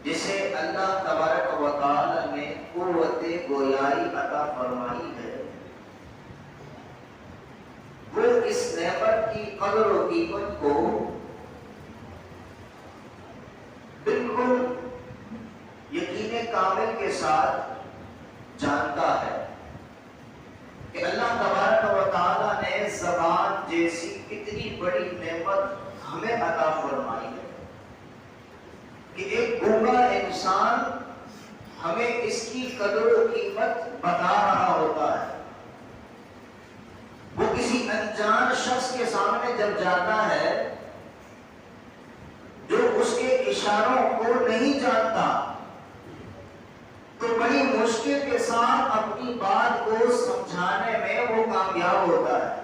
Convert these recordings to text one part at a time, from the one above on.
جسے اللہ تبارک و تعالی نے قوت گویائی عطا فرمائی ہے، وہ اس نعمت کی قدر و قیمت کو بالکل یقین کامل کے ساتھ جانتا ہے کہ اللہ تبارک و تعالیٰ نے زبان جیسی اتنی بڑی نعمت ہمیں عطا فرمائی ہے کہ ایک گونگا انسان ہمیں اس کی قدر و قیمت بتا رہا ہوتا ہے۔ وہ کسی انجان شخص کے سامنے جب جاتا ہے جو اس کے اشاروں کو نہیں جانتا تو بڑی مشکل کے ساتھ اپنی بات کو سمجھانے میں وہ کامیاب ہوتا ہے،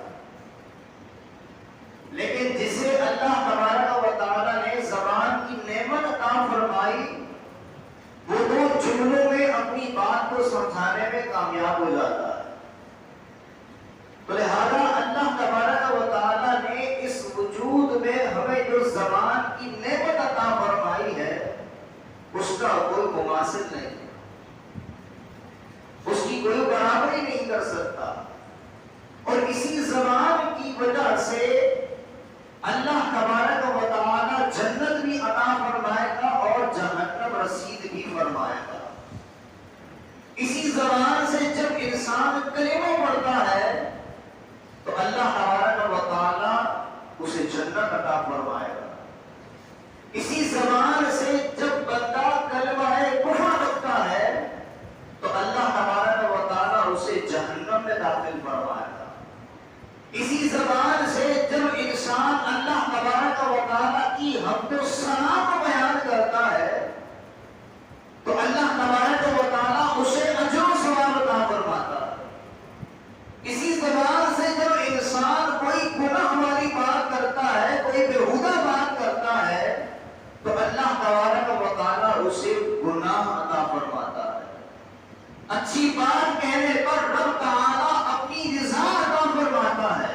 لیکن جسے اللہ تبارک و تعالیٰ نے زبان کی نعمت عطا فرمائی وہ دو جملوں میں اپنی بات کو سمجھانے میں کامیاب ہو جاتا ہے۔ تو لہذا اللہ تبارک و تعالیٰ نے اس وجود میں ہمیں جو زبان کی نعمت عطا فرمائی ہے اس کا کوئی مماثل نہیں، اس کی کوئی برابری نہیں کر سکتا، اور اسی زبان کی وجہ سے اللہ تبارک و تعالی جنت بھی عطا فرمائے گا اور جہنم رسید بھی فرمائے گا۔ اسی زبان سے جب انسان کلمہ پڑھتا ہے تو اللہ تبارک و تعالی اسے جنت عطا فرمائے گا۔ اسی زبان سے جب بندہ کلمہ کفر رکھتا ہے تو اللہ تبارک و تعالی اسے جہنم میں داخل فرمائے گا۔ اسی زبان سے جب انسان اللہ تبارک و تعالی کی حمد و ثنا کو بیان کرتا ہے تو اللہ تبارک و تعالی اسے اجر و ثواب عطا فرماتا ہے۔ اسی زبان سے جب انسان کوئی گناہ والی بات کرتا ہے، کوئی بیہودہ بات کرتا ہے تو اللہ تبارک و تعالی اسے گناہ عطا فرماتا ہے۔ اچھی بات کہنے پر رب تعالی اپنی رضا عطا فرماتا ہے،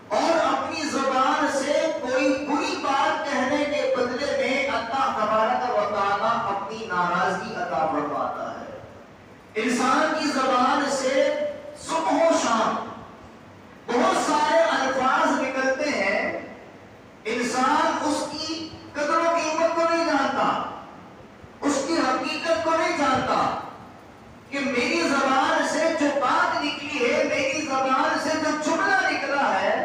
اور اپنی زبان سے کوئی بری بات کہنے کے بدلے میں اللہ تبارک و تعالی اپنی ناراضگی عطا فرماتا ہے۔ انسان کی زبان سے صبح و شام بہت سارے الفاظ نکلتے ہیں، انسان اس کی قدر و قیمت کو نہیں جانتا، اس کی حقیقت کو نہیں جانتا کہ میری زبان سے جو بات نکلی ہے، میری زبان سے جو جملہ نکلا ہے،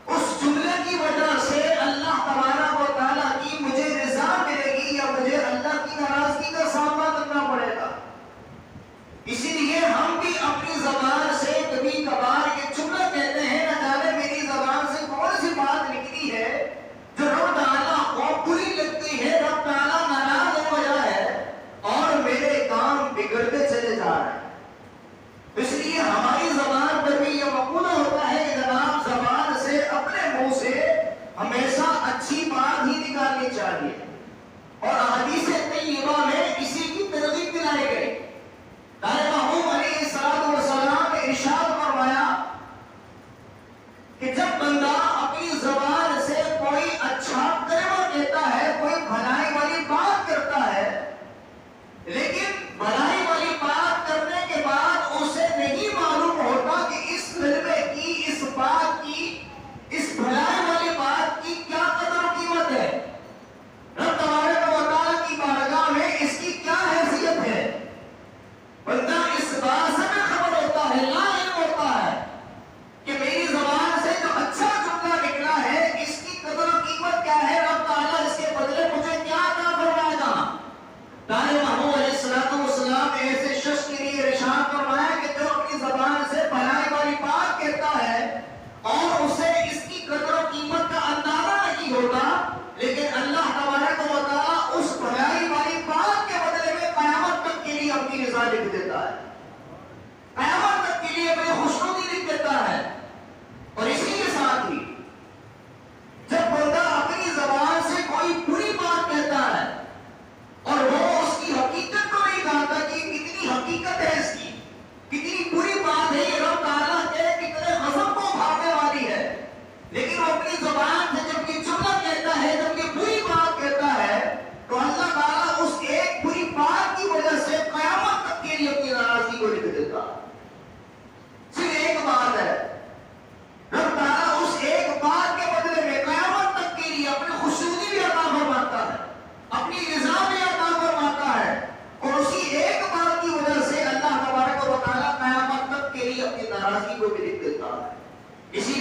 اس جملے کی وجہ سے اللہ تبارک و تعالیٰ کی مجھے رضا ملے گی یا مجھے اللہ کی ناراضگی کا سامنا کرنا پڑے گا۔ اسی لیے ہم بھی اپنی زبان سے کبھی کبھار یہ جملہ کہتے ہیں، نہ جانے میری زبان سے کون سی بات نکلی ہے جو رب تعالیٰ کو بری لگتی ہے، رب تعالیٰ ناراض ہو گیا ہے اور میرے کام بگڑتے چلے جا رہے ہیں۔ اس لیے ہماری زبان پر بھی یہ مقولہ ہوتا ہے کہ جناب زبان سے اپنے منہ سے ہمیشہ اچھی بات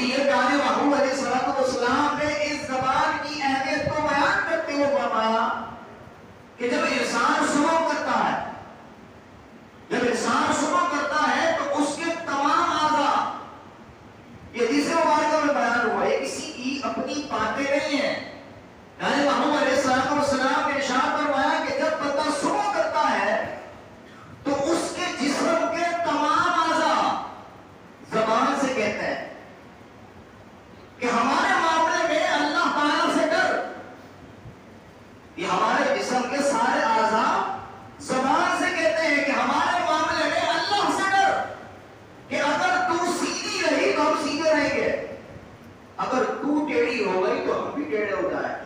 لیے پیارے محبوب علیہ السلام نے اس زبان کی اہمیت کو بیان کرتے ہوئے فرمایا کہ جب انسان شروع کرتا ہے تو اس کے تمام اعضاء، یہ حدیث مبارکہ میں بیان ہوا ہے، کسی کی اپنی باتیں نہیں ہیں. پیارے محبوب علیہ السلام نے ارشاد فرمایا کہ جب بندہ شروع کرتا ہے تو اس کے جسم کے تمام اعضاء زبان سے کہتے ہیں کہ ہمارے معاملے میں اللہ تعالیٰ سے ڈر. یہ ہمارے جسم کے سارے اعضاء زبان سے کہتے ہیں کہ ہمارے معاملے میں اللہ سے ڈر، کہ اگر تو سیدھی رہی تو ہم سیدھے رہیں گے، اگر تو ٹیڑھی ہو گئی تو ہم بھی ٹیڑھے ہو جائیں گے.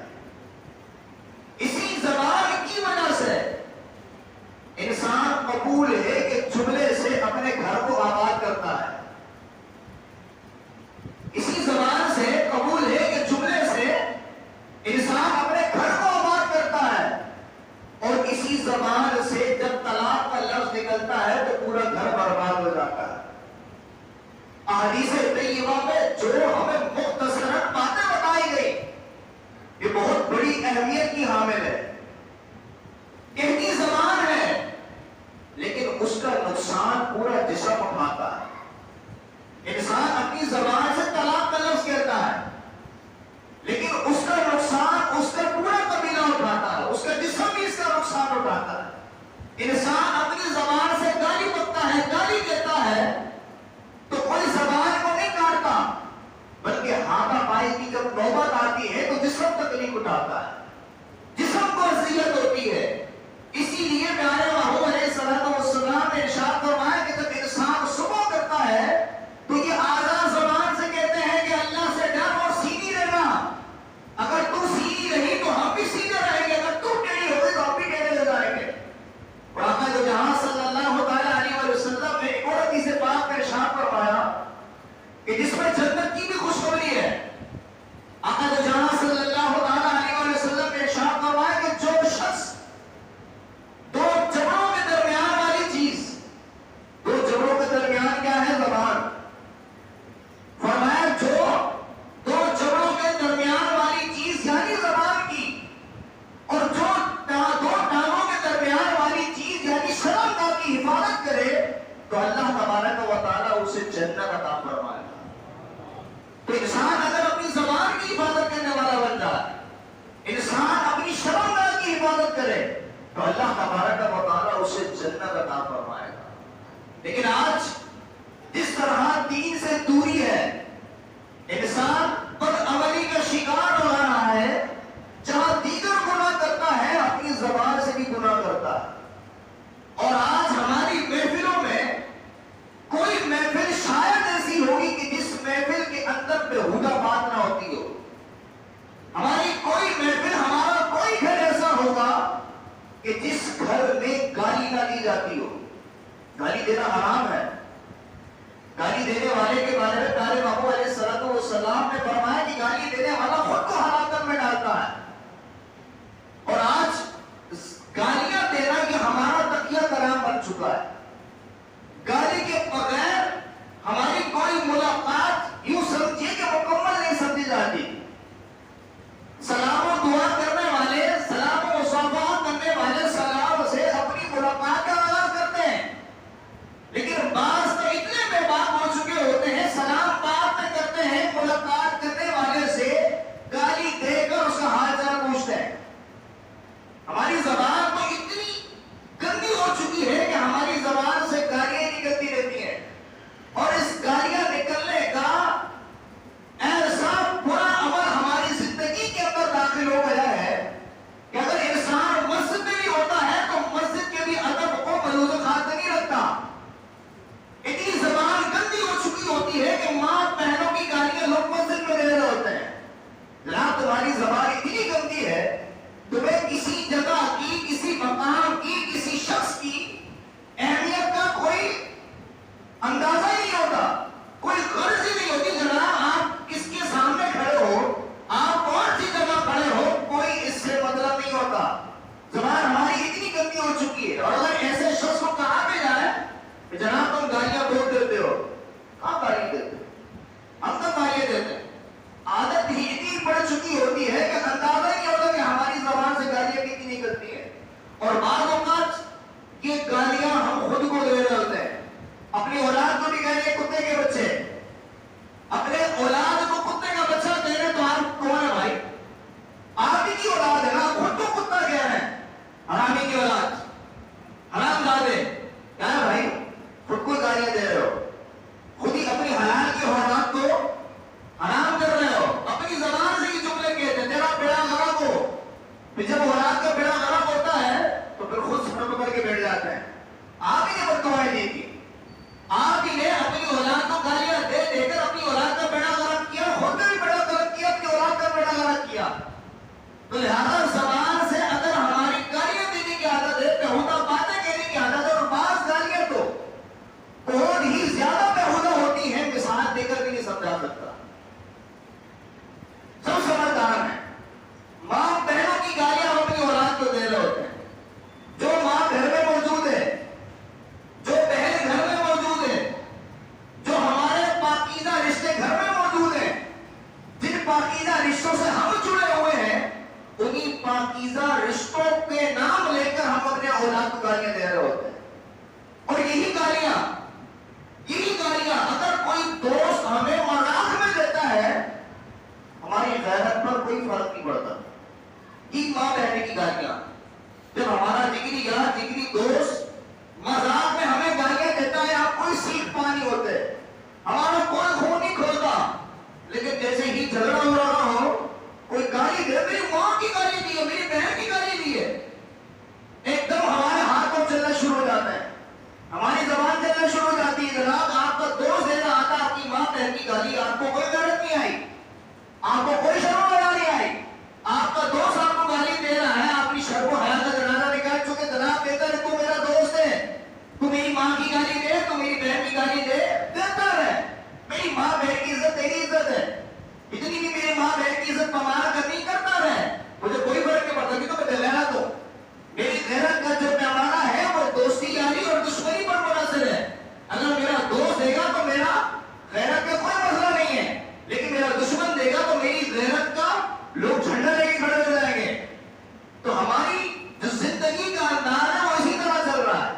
اسی زبان کی وجہ سے انسان قبول ہے کہ جملے سے اپنے گھر کو آباد کرتا ہے. اسی زبان سے قبول ہے کہ جملے سے انسان اپنے گھر کو آباد کرتا ہے، اور اسی زبان سے جب طلاق کا لفظ نکلتا ہے تو پورا گھر برباد ہو جاتا ہے. احادیث طیبہ میں جو ہمیں مختصراً باتیں بتائی گئی یہ بہت بڑی اہمیت کی حامل ہے. کہتی زبان ہے لیکن اس کا نقصان پورا جسم اٹھاتا ہے. انسان اپنی زبان سے طلاق کا لفظ کہتا ہے لیکن اس کا نقصان اس کا پورا قبیلہ اٹھاتا ہے، اس کا جسم بھی اس کا نقصان اٹھاتا ہے. انسان اپنی زبان سے گالی بکتا ہے، گالی دیتا ہے تو کوئی زبان کو نہیں کاٹتا بلکہ ہاتھا پائی کی جب نوبت آتی ہے تو جسم تکلیف اٹھاتا ہے، جسم کو اذیت ہوتی ہے. اسی لیے پیارے محبوب علیہ السلام نے ارشاد فرمایا کہ جب انسان صبح کرتا ہے تو یہ اعضاء زبان سے کہتے ہیں کہ اللہ سے ڈر اور سیدھی رہنا. اگر تو سیدھی رہی تو ہم بھی سیدھے رہیں گے، اگر تو ٹیڑھی ہو گئی تو ہم بھی ٹیڑھے ہو جائیں گے. اور آقا دو جہاں صلی اللہ تعالیٰ علیہ وسلم نے ایک اور حدیث پاک میں ارشاد فرمایا کہ جس میں جنت کی بھی خوشخبری ہے. آقا دو جہاں صلی اللہ تعالیٰ علیہ وسلم نے ارشاد فرمایا کہ جو شخص دو جبڑوں کے درمیان والی چیز، دو جبڑوں کے درمیان کیا ہے؟ زبان. فرمایا جو دو جبڑوں کے درمیان والی چیز یعنی زبان کی، اور جو دو ٹانگوں کے درمیان والی چیز یعنی شرم گاہ کی حفاظت کرے تو اللہ تبارک و تعالیٰ اسے جنت عطا فرمائے گا. تو انسان اگر اپنی زبان کی حفاظت کرنے والا بن جائے، انسان اپنی شرم گاہ کی حفاظت کرے تو اللہ تبارک و تعالیٰ اسے جنت عطا فرمائے گا. لیکن آج جس طرح دین سے دوری ہے، انسان بدعملی کا شکار ہو رہا ہے، جہاں دیگر گناہ کرتا ہے اپنی زبان سے بھی گناہ کرتا ہے. اور آج ہماری محفلوں میں کوئی محفل شاید ایسی ہوگی کہ جس محفل کے اندر بےہودہ بات نہ ہوتی ہو. ہماری کوئی محفل، ہمارا کوئی گھر ایسا ہوگا کہ جس گھر میں گالی نہ دی جاتی ہو. گالی دینا حرام ہے. گالی دینے والے کے بارے میں پیارے محبوب علیہ السلام نے فرمایا کہ گالی دینے والا خود کو ہلاکت میں ڈالتا ہے. اور آج گالیاں دینا یہ ہمارا تقیہ کرام بن چکا ہے. گالی کے بغیر ہماری کوئی ملاقات یوں سمجھیے کہ مکمل نہیں سمجھی جاتی. سلام و دعا کرنے والے، سلام و مصافحہ کرنے والے سلام سے اپنی ملاقات کا آغاز کرتے ہیں، لیکن بعض تو اتنے بے باک ہو چکے ہوتے ہیں، سلام بات میں کرتے ہیں، ملاقات کرنے والے سے گالی دے کر اس کا حال چال پوچھتے ہیں. ہماری زبان تو اتنی گندی ہو چکی ہے کہ ہماری زبان سے گالیاں نکلتی رہتی ہیں، اور اس گالیاں نکلنے کا ایسا برا عمل ہماری زندگی کے اندر داخل ہو گیا ہے کہ اگر انسان مسجد میں بھی ہوتا ہے تو مسجد کے بھی ادب کو ملوز خاطر نہیں رکھتا. اتنی زبان گندی ہو چکی ہوتی ہے کہ ماں بہنوں کی گالیاں لوگ مسجد میں دے رہے ہوتے ہیں. جناب تمہاری زبان اتنی گندی ہے، تمہیں کسی جگہ کی، کسی مقام کی، کسی شخص کی اہمیت کا کوئی اندازہ ہی نہیں ہوتا، کوئی غرض ہی نہیں ہوتی. جناب آپ کس کے سامنے کھڑے ہو، آپ کون سی جگہ کھڑے ہو، کوئی اس سے مطلب نہیں ہوتا. زبان ہماری اتنی گندی ہو چکی ہے. اور اگر ایسے شخص کو کہا بھی جائے کہ جناب تم گالیاں بہت دیتے ہو، کہاں گالی دیتے؟ ہم تو گالیاں دیتے اور بعض اوقات یہ گالیاں ہم خود کو دے رہے ہوتے ہیں، اپنی اولاد کو بھی کہہ رہے کتے کے بچے، اپنے اولاد کو کتے کا بچہ کہہ رہے تو آپ کون ہے بھائی؟ آپ ہی کی اولاد ہے نا، خود کو کتا کہہ رہے ہیں، حرامی کی اولاد، حرام زادے، کیا ہے بھائی؟ خود کو گالیاں دے رہے ہو، خود ہی اپنی حلال کی اولاد کو حرام کر رہے ہو، اپنی زبان سے یہ جملے کہتے ہیں تیرا بیڑا غرق ہو، پھر جب اولاد کا بیڑا غرق ہوتا ہے تو پھر خود سر پکڑ کے بیٹھ جاتے ہیں۔ آپ ہی نے بددعائیں دی تھی، آپ ہی نے اپنی اولاد کو گالیاں دے دے کر اپنی اولاد کا بیڑا غرق کیا، خود کا بھی بیڑا غرق کیا، اپنی اولاد کا بیڑا غرق کیا۔ تو لہذا زبان سے اگر ہماری گالیاں دینے کی عادت ہے، بیہودہ باتیں کہنے کی عادت ہے، اور بعض گالیاں تو بہت ہی زیادہ بیہودہ ہوتی ہیں، مثال دے کر بھی نہیں سمجھا سکتا۔ سب سمجھدار ہیں، ماں بہنوں کی گالیاں ہم اپنی اولاد کو دے رہے ہوتے ہیں۔ جو ماں گھر میں موجود ہے، جو بہن گھر میں موجود ہے، جو ہمارے پاکیزہ رشتے گھر میں موجود ہیں، جن پاکیزہ رشتوں سے ہم جڑے ہوئے ہیں، انہی پاکیزہ رشتوں کے نام لے کر ہم اپنے اولاد کو گالیاں دے رہے ہوتے ہیں۔ اور یہی گالیاں اگر کوئی دوست ہمیں مذاق میں دیتا ہے، ہماری غیرت پر کوئی فرق نہیں پڑتا۔ یہ ماں بہن کی گالیاں، جب ہمارا جگری یار جگری دوست مذاق میں ہمیں گالیاں دیتا ہے، آپ کوئی سیکھ پانی ہوتے، ہمارا کوئی خون نہیں کھولتا، لیکن جیسے ہی جھگڑا ہو رہا ہو، کوئی گالی دے، میری ماں کی گالی دی ہے، میری بہن کی گالی دی ہے، ایک دم ہمارے ہاتھوں چلنا شروع ہو جاتا ہے، ہماری زبان چلنا شروع ہو جاتی ہے۔ جناب آپ کا دوست دے رہا تھا آپ کی ماں بہن کی گالی، آپ کو کوئی غیرت نہیں آئی، آپ کو کوئی شرم و حیا نہیں آئی، آپ کا دوست آپ کو گالی دے رہا ہے، آپ کی شرم و حیا کا جنازہ نکال چکے، جناب بہتر ہے تو میرا دوست ہے، تو میری ماں کی گالی دے، تو میری بہن کی گالی دے، بہتر ہے، میری ماں بہن کی عزت تیری عزت ہے، اتنی بھی میری ماں بہن کی عزت پمانا کرنی کرتا رہے، مجھے کوئی فرق نہیں پڑتا کہ تو میں غیرت ہوں، میری غیرت کا جو پیمانہ ہے وہ دوستی یاری اور دشمنی پر منحصر ہے۔ اگر میرا دوست دے گا تو میرا غیرت کا کوئی مسئلہ نہیں ہے، لیکن میرا دشمن دے گا تو میری غیرت کا لوگ جھنڈا لے کے کھڑے ہو جائیں گے۔ تو ہماری جو زندگی کا انداز ہے وہ اسی طرح چل رہا ہے،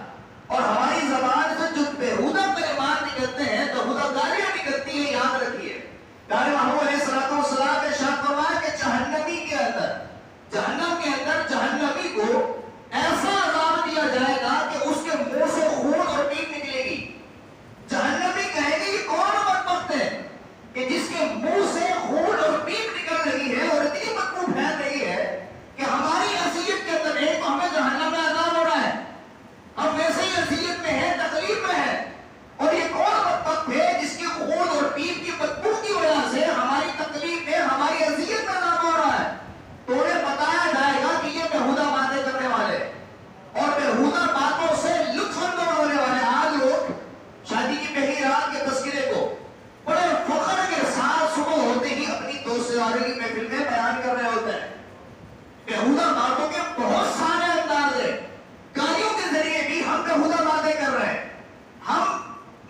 اور ہماری زبان سے جو بیہودہ کلمات نکلتے ہیں، بیہودہ گالیاں نکلتی ہیں، یاد رکھیے پیارے محبوب علیہ الصلوۃ والسلام نے ارشاد فرمایا کہ جہنمی کے اندر جہنمی کو ایسا عذاب دیا جائے گا کہ اس کے منہ سے خون اور پیپ نکلے گی۔ جہنمی کہے گی کہ کون بدبخت ہے کہ جس کے منہ سے خون اور پیپ نکل رہی ہے اور اتنی بدبو پھیل رہی ہے کہ ہماری اذیت کے اندر ایک تو ہمیں جہنم میں عذاب ہو رہا ہے، ہم ویسے ہی اذیت میں ہیں، تکلیف میں ہیں، اور یہ کون بدبخت ہے جس کے خون اور پیپ کی بدبو کی وجہ سے ہماری تکلیف میں، ہماری اذیت میں عذاب ہو رہا ہے۔ تو انہیں بتایا جائے گا کہ یہ بیہودہ باتیں کرنے والے اور بیہودہ باتوں سے لطف اندوز ہونے والے، آج لوگ شادی کی پہلی رات کے تذکرے کو بڑے فخر کے ساتھ صبح ہوتے ہی اپنی دوست یاروں کی محفل میں بیان کر رہے ہوتے ہیں۔ بیہودہ باتوں کے بہت سارے انداز ہیں، گالیوں کے ذریعے بھی ہم بیہودہ باتیں کر رہے ہیں، ہم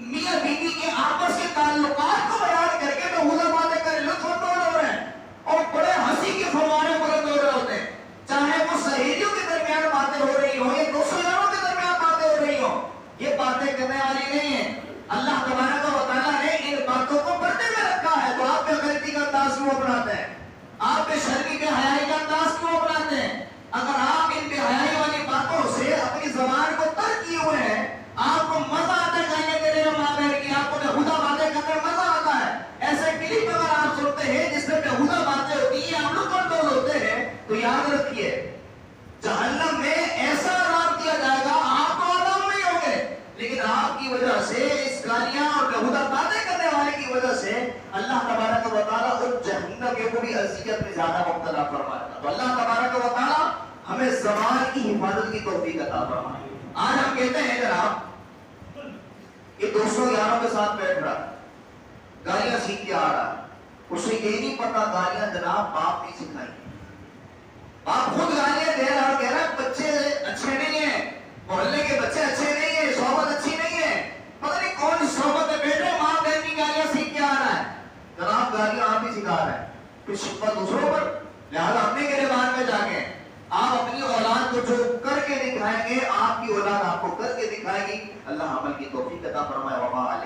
میاں بیوی کے آپس کے تعلقات کو بیان کر کے بیہودہ باتیں کر لطف اندوز ہو رہے ہیں، اور بڑے ہنسی کے فوارے بلند ہو رہے ہوتے ہیں، چاہے وہ سہیلیوں کے درمیان باتیں ہو رہی ہوں، یا دوست یاروں کے درمیان باتیں ہو رہی ہوں، یہ باتیں کرنے والی نہیں ہیں۔ اللہ تبارک و تعالیٰ نے ان باتوں کو پردے میں رکھا ہے، تو آپ بے غیرتی کا انداز کیوں اپناتے ہیں؟ آپ بے شرمی بے حیائی کا انداز کیوں اپناتے ہیں؟ اگر آپ ان بے حیائی والی باتوں سے اپنی زبان کو ترک کیے ہوئے ہیں، آپ کو مزہ آتا ہے گالیاں دینے میں ماں بہن کی، آپ کو بیہودہ باتیں کرنے میں مزہ آتا ہے، ایسے کلپ اگر آپ سنتے ہیں جس میں بیہودہ باتیں ہوتی ہیں، آپ لوگ کنٹرول ہوتے ہیں، تو یاد رکھیے جہنم میں ایسا عذاب دیا جائے گا، آپ کو عذاب نہیں ہوں گے، لیکن آپ کی وجہ سے، اس گالیاں اور بیہودہ باتیں کرنے والے کی وجہ سے اللہ تبارک و تعالیٰ اس جہنم کو بھی اذیت میں زیادہ مبتلا فرمائے گا۔ تو اللہ تبارک و تعالیٰ ہمیں زبان کی حفاظت کی توفیق عطا فرمائے۔ آج ہم کہتے ہیں جناب یہ دوستوں یاروں کے ساتھ بیٹھ رہا، گالیاں سیکھ کے آ رہا، اسے یہ نہیں پتا گالیاں جناب باپ نہیں سکھائی، باپ خود گالیاں دے رہا اور کہہ رہا بچے اچھے نہیں ہیں، محلے کے بچے اچھے نہیں ہیں، صحبت اچھی نہیں ہے، پتہ نہیں کون سی صحبت میں بیٹھے، ماں بہن کی گالیاں سیکھ کے آ رہا ہے۔ جناب گالیاں آپ ہی سکھا رہے ہیں، پھر شکوہ دوسروں پر، لہذا اپنے گریبان میں جا کے آپ اپنی اولاد کو جو کر کے گے، آپ کی اولاد آپ کو کر کے دکھائے گی۔ اللہ عمل کی توفیق عطا فرمائے۔ وما